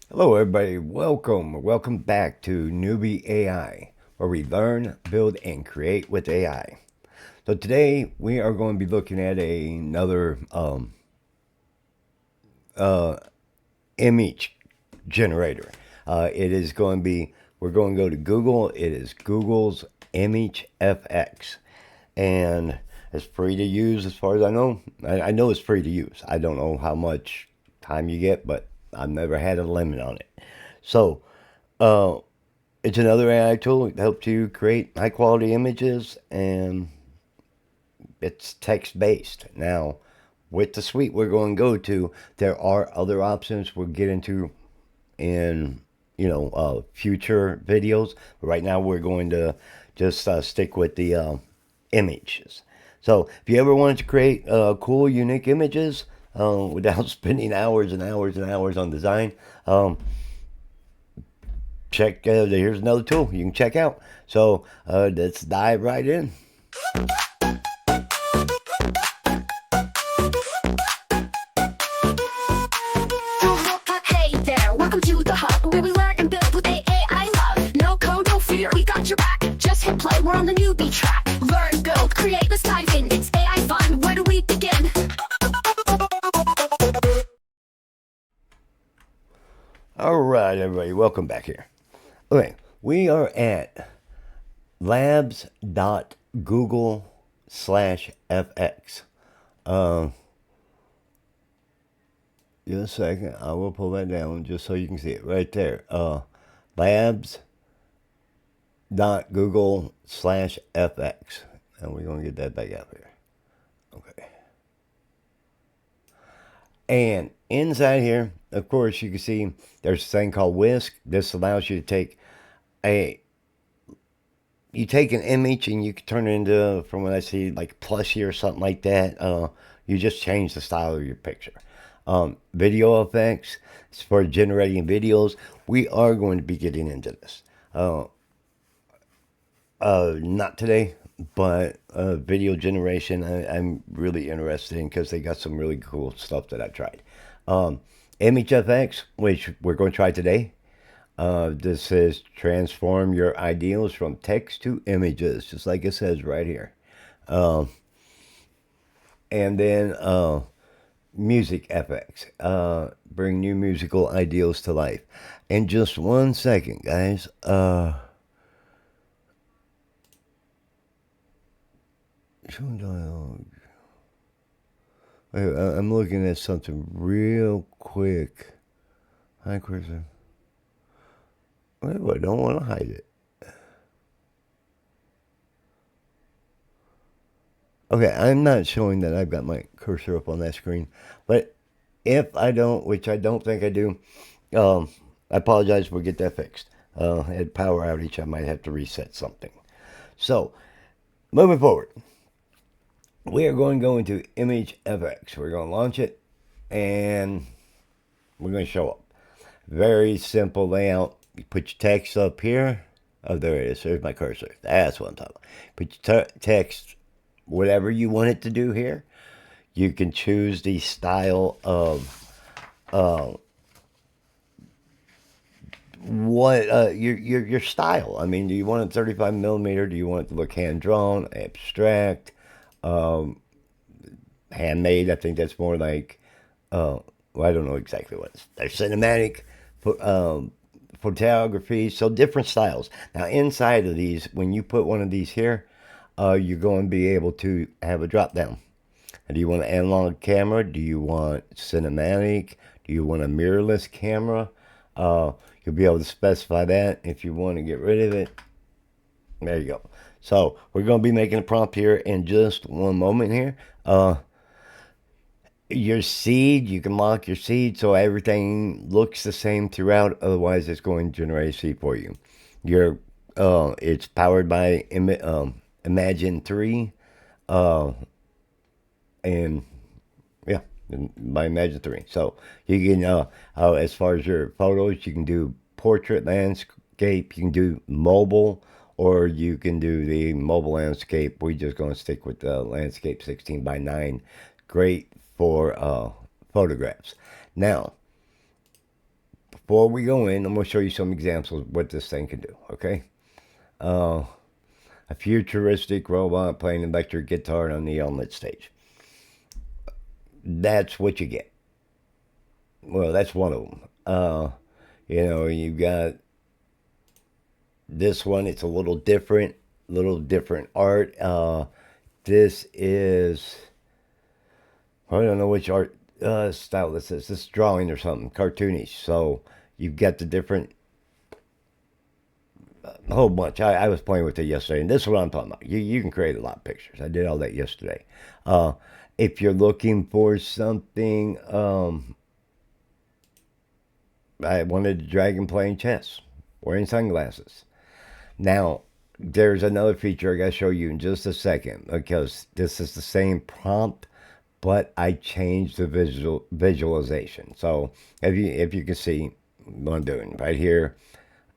Hello, everybody. Welcome back to Newbie AI, where we learn, build, and create with AI. So today we are going to be looking at another uh, image generator. It is going to be, we're going to go to Google. It is Google's ImageFX. And it's free to use as far as I know. I know it's free to use. I don't know how much time you get, but I've never had a limit on it. So, uh, it's another AI tool that helps you create high quality images, and it's text based. Now, with the suite we're going to go to, there are other options we'll get into in future videos. But right now, we're going to just stick with the images. So, if you ever wanted to create cool, unique images without spending hours and hours and hours on design, check. Here's another tool you can check out. So let's dive right in. Hey there, welcome to the hub where we learn and build with AI love. No code, no fear, we got your back. Just hit play, we're on the newbie track. Learn, build, create, let's dive in. It's AI fun, where do we begin? All right, everybody, welcome back here. Okay, we are at labs.google/fx. Um, just a second, I will pull that down just so you can see it right there. Labs.google/fx. And we're going to get that back out here. Okay. And inside here, of course, you can see there's a thing called Whisk. This allows you to take a an image and you can turn it into, from what I see, like plushie or something like that. You just change the style of your picture. Video effects, it's for generating videos. We are going to be getting into this. Not today, but video generation I'm really interested in because they got some really cool stuff that I tried. ImageFX, which we're going to try today. This says transform your ideals from text to images, just like it says right here. And then Music FX, bring new musical ideals to life. In just 1 second, guys. Show dialogue. I'm looking at something real quick. Hi, cursor. Wait, I don't want to hide it. Okay, I'm not showing that I've got my cursor up on that screen. But if I don't, which I don't think I do, I apologize. We'll get that fixed. At power outage, I might have to reset something. So, moving forward, we are going to go into ImageFX. We're going to launch it, and we're going to show up. Very simple layout. You put your text up here. Oh, there it is. There's my cursor. That's what I'm talking about. Put your text, whatever you want it to do here. You can choose the style of what your style. I mean, do you want it 35 millimeter? Do you want it to look hand drawn, abstract, handmade? I think that's more like, well, I don't know exactly what it's. There's cinematic, photography, so different styles. Now, inside of these, when you put one of these here, you're going to be able to have a drop down. Do you want an analog camera? Do you want cinematic? Do you want a mirrorless camera? You'll be able to specify that. If you want to get rid of it, there you go. So we're going to be making a prompt here in just one moment here. Your seed, you can lock your seed so everything looks the same throughout. Otherwise, it's going to generate a seed for you. It's powered by Imagine 3. And yeah, by Imagine 3. So you can, as far as your photos, you can do portrait, landscape, you can do mobile, or you can do the mobile landscape. We're just going to stick with the landscape 16 by 9. Great for photographs. Now, before we go in, I'm going to show you some examples of what this thing can do, okay? A futuristic robot playing electric guitar on the Elmet stage. That's what you get. Well, that's one of them. You've got this one. It's a little different art. This is, I don't know which art style this is. This is drawing or something, cartoonish. So you've got the different, a whole bunch. I was playing with it yesterday, and this is what I'm talking about. You can create a lot of pictures. I did all that yesterday. If you're looking for something, I wanted a dragon playing chess, wearing sunglasses. Now, there's another feature I got to show you in just a second because this is the same prompt, but I changed the visualization. So if you can see what I'm doing right here,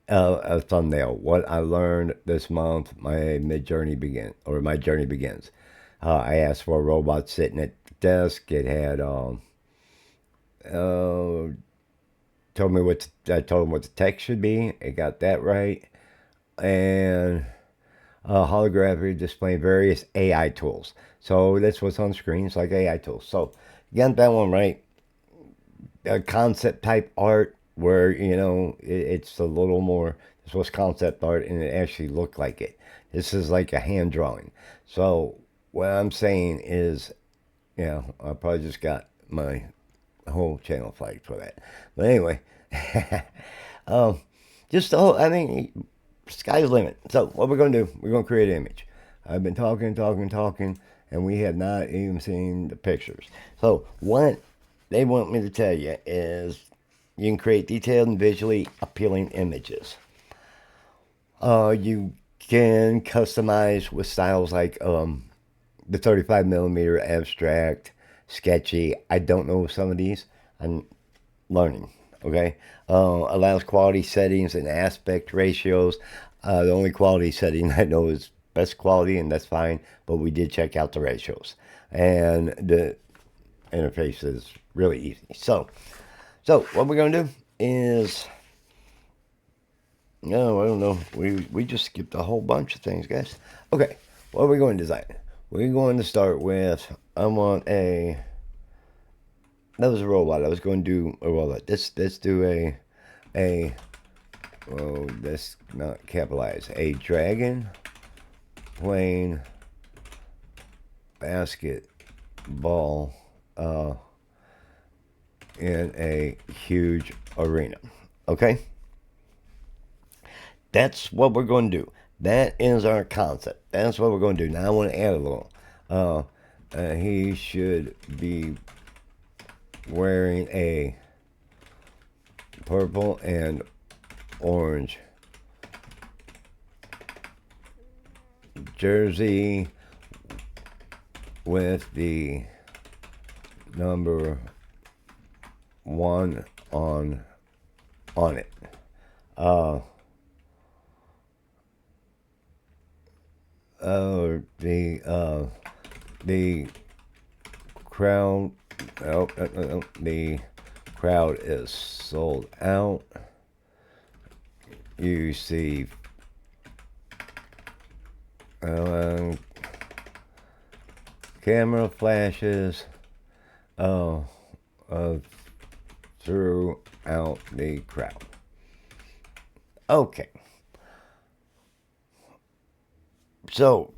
a thumbnail. What I learned this month, my journey begins. I asked for a robot sitting at the desk. It had I told him what the text should be. It got that right, and holography displaying various AI tools. So that's what's on screen. It's like AI tools. So you got that one right. A concept type art where it's a little more. This was concept art, and it actually looked like it. This is like a hand drawing. So what I'm saying is, I probably just got my whole channel flagged for that. But anyway, um, just the whole. I mean, sky's the limit. So what we're gonna do? We're gonna create an image. I've been talking, and we have not even seen the pictures. So what they want me to tell you is you can create detailed and visually appealing images. You can customize with styles like the 35 millimeter abstract, sketchy. I don't know some of these. I'm learning. Okay. Allows quality settings and aspect ratios. The only quality setting I know is best quality, and that's fine. But we did check out the ratios, and the interface is really easy. So what we're gonna do is, no, I don't know. We just skipped a whole bunch of things, guys. Okay, what are we going to design? We're going to start with, I want a, that was a robot. I was going to do a robot. Let's do oh, let's not capitalize. A dragon playing basketball in a huge arena. Okay? That's what we're going to do. That is our concept. That's what we're going to do. Now I want to add a little. He should be wearing a purple and orange jersey with the number 1 on it. The crowd. The crowd is sold out. You see camera flashes throughout the crowd. Okay. So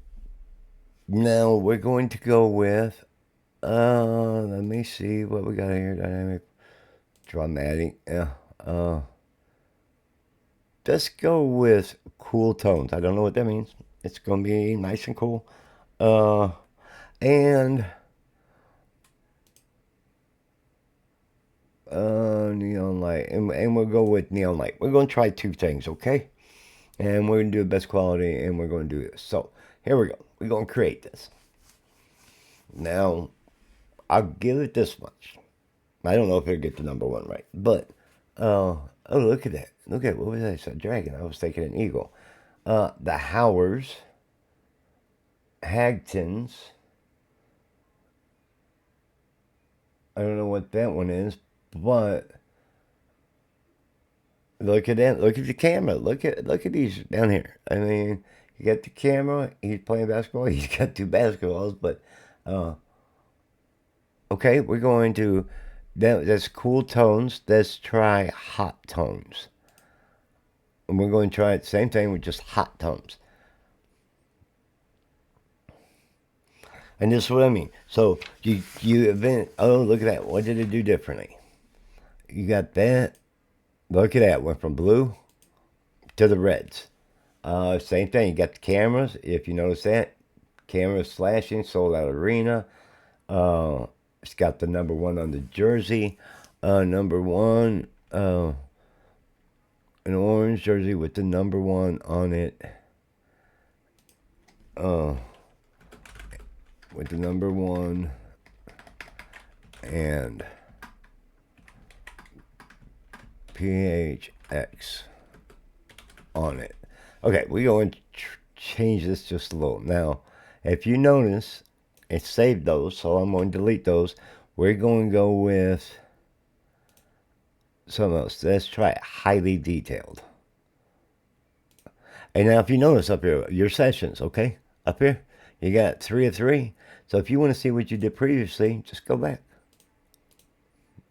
now we're going to go with let me see what we got here. Dynamic, dramatic. Let's go with cool tones. I don't know what that means. It's gonna be nice and cool. And neon light, and we'll go with neon light. We're gonna try two things, okay? And we're gonna do the best quality, and we're gonna do this. So here we go. We're gonna create this. Now I'll give it this much. I don't know if it'll get the number 1 right, but oh, look at that. Look at, what was that? A dragon. I was thinking an eagle. The Howers, Hagtons. I don't know what that one is, but Look at that. Look at the camera. Look at these down here. I mean, you got the camera. He's playing basketball. He's got two basketballs. But uh, okay, we're going to. That's cool tones. Let's try hot tones. And we're going to try the same thing with just hot tones. And this is what I mean. So you event. Oh, look at that. What did it do differently? You got that. Look at that. Went from blue to the reds. Same thing. You got the cameras. If you notice that, cameras flashing. Sold out arena. It's got the number one on the jersey. Number one. An orange jersey with the number one on it. With the number one and PHX on it. Okay, we're going to change this just a little. Now, if you notice, it saved those, so I'm going to delete those. We're going to go with something else. Let's try it highly detailed. And now if you notice up here, your sessions, okay? Up here, you got 3 of 3. So if you want to see what you did previously, just go back.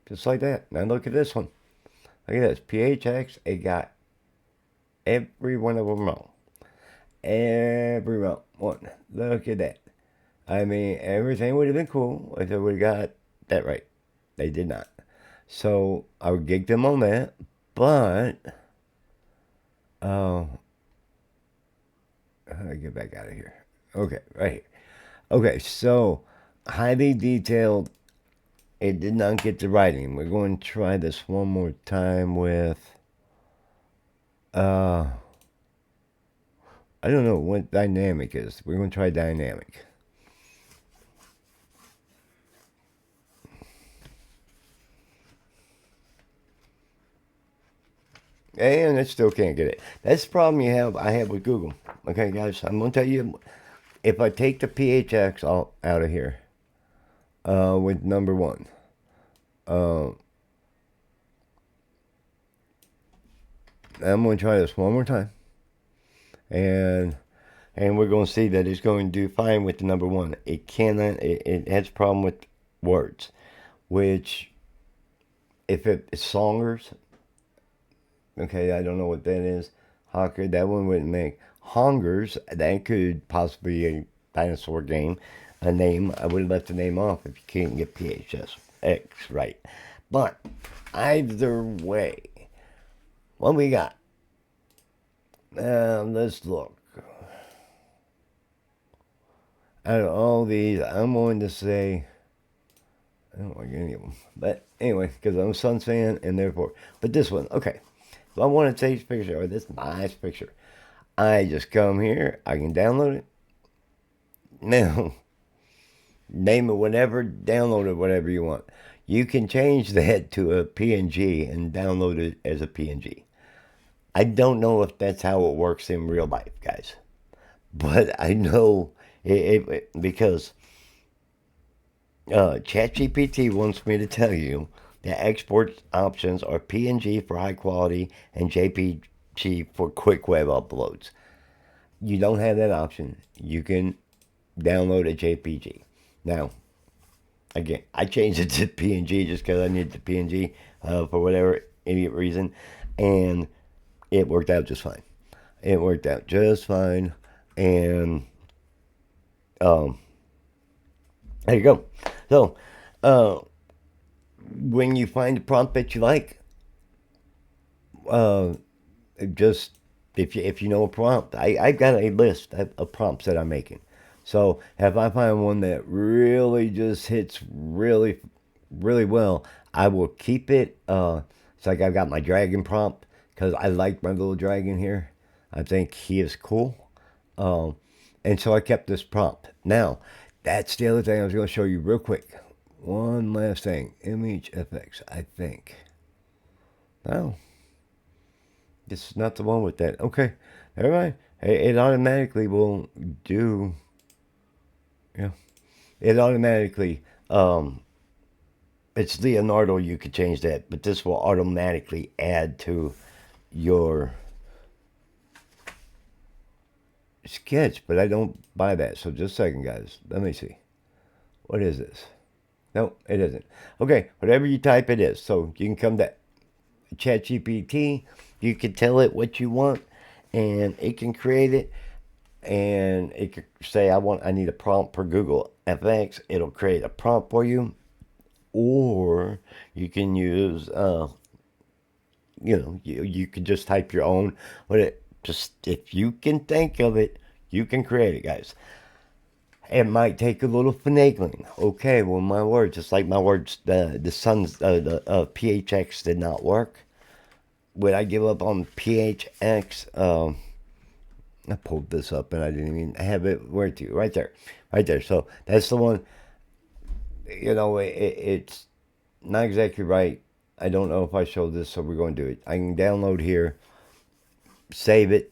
Just like that. Now look at this one. Look at this. PHX, it got every one of them wrong. Every wrong one. Look at that. I mean, everything would have been cool if they would have got that right. They did not. So I would gig them on that. But, how do I get back out of here? Okay, right here. Okay, so highly detailed. It did not get the writing. We're going to try this one more time with, I don't know what dynamic is. We're going to try dynamic. And it still can't get it. That's the problem I have with Google. Okay, guys, I'm going to tell you, if I take the PHX out of here, with number one, I'm going to try this one more time. And we're going to see that it's going to do fine with the number one. It cannot, it has a problem with words, which, if it's songers, okay, I don't know what that is. Hawker, that one wouldn't make. Hongers, that could possibly be a dinosaur game. A name, I would have left the name off if you can't get PHS X right. But either way, what we got? Let's look. Out of all these, I'm going to say, I don't like any of them. But anyway, because I'm a Suns fan, and therefore, but this one, okay. If I want to take this picture, or this nice picture, I just come here, I can download it. Now, name it whatever, download it whatever you want. You can change that to a PNG and download it as a PNG. I don't know if that's how it works in real life, guys. But I know because ChatGPT wants me to tell you that export options are PNG for high quality and JPG for quick web uploads. You don't have that option. You can download a JPG. Now, again, I changed it to PNG just because I needed the PNG for whatever idiot reason, and it worked out just fine. It worked out just fine, and there you go. So, when you find a prompt that you like, just if you know a prompt, I've got a list of prompts that I'm making. So if I find one that really just hits really, really well, I will keep it. It's like I've got my dragon prompt because I like my little dragon here. I think he is cool. And so I kept this prompt. Now, that's the other thing I was going to show you real quick. One last thing. ImageFX, I think. No. This is not the one with that. Okay. Never mind. It automatically will do... Yeah. It automatically... it's Leonardo, you could change that. But this will automatically add to your sketch, but I don't buy that. So just a second, guys. Let me see. What is this? No, it isn't. Okay, whatever you type, it is. So you can come to ChatGPT. You can tell it what you want, and it can create it. And it could say, I need a prompt for Google FX. It'll create a prompt for you. Or you can use, you could just type your own. Just if you can think of it, you can create it, guys. It might take a little finagling. Okay, well, my words, just like my words, the sun's the PHX did not work. Would I give up on PHX? I pulled this up and I didn't even have it where to. Right there, right there. So that's the one. It's not exactly right. I don't know if I showed this, so we're going to do it. I can download here, save it.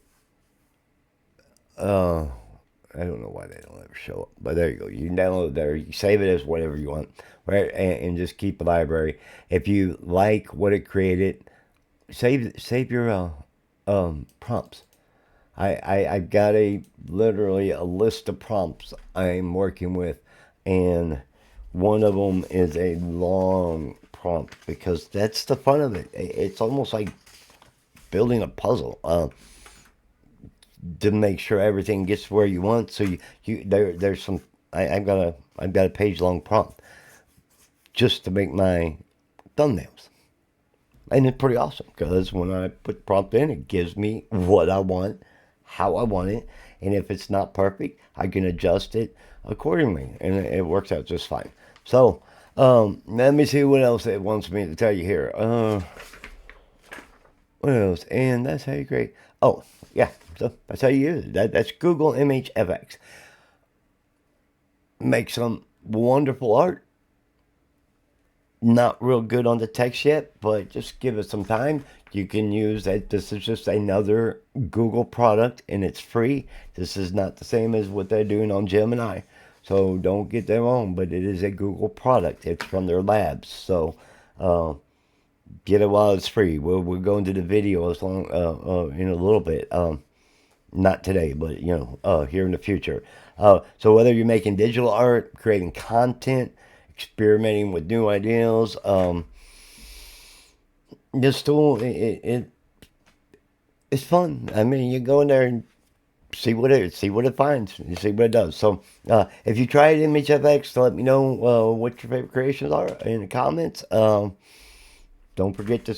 I don't know why they don't ever show up, but there you go. You can download it there. You save it as whatever you want, right? And just keep a library. If you like what it created, save your prompts. I've got literally a list of prompts I'm working with, and one of them is a long prompt because that's the fun of it. It's almost like building a puzzle. To make sure everything gets where you want. So there's some. I've got a page long prompt just to make my thumbnails, and it's pretty awesome because when I put prompt in, it gives me what I want, how I want it, and if it's not perfect, I can adjust it accordingly, and it works out just fine. So let me see what else it wants me to tell you here. What else? And that's how you create. Oh, yeah. So that's how you use it. That's Google ImageFX. Make some wonderful art. Not real good on the text yet, but just give it some time. You can use that. This is just another Google product, and it's free. This is not the same as what they're doing on Gemini. So don't get them wrong, but it is a Google product. It's from their labs. So get it while it's free. We'll go into the video as long in a little bit. Not today, but here in the future. So whether you're making digital art, creating content, experimenting with new ideas, this tool it's fun. I mean, you go in there and see what it finds, and see what it does. So if you try it, ImageFX, let me know what your favorite creations are in the comments. Don't forget to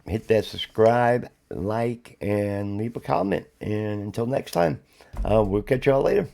hit that subscribe, like, and leave a comment. And until next time, we'll catch y'all later.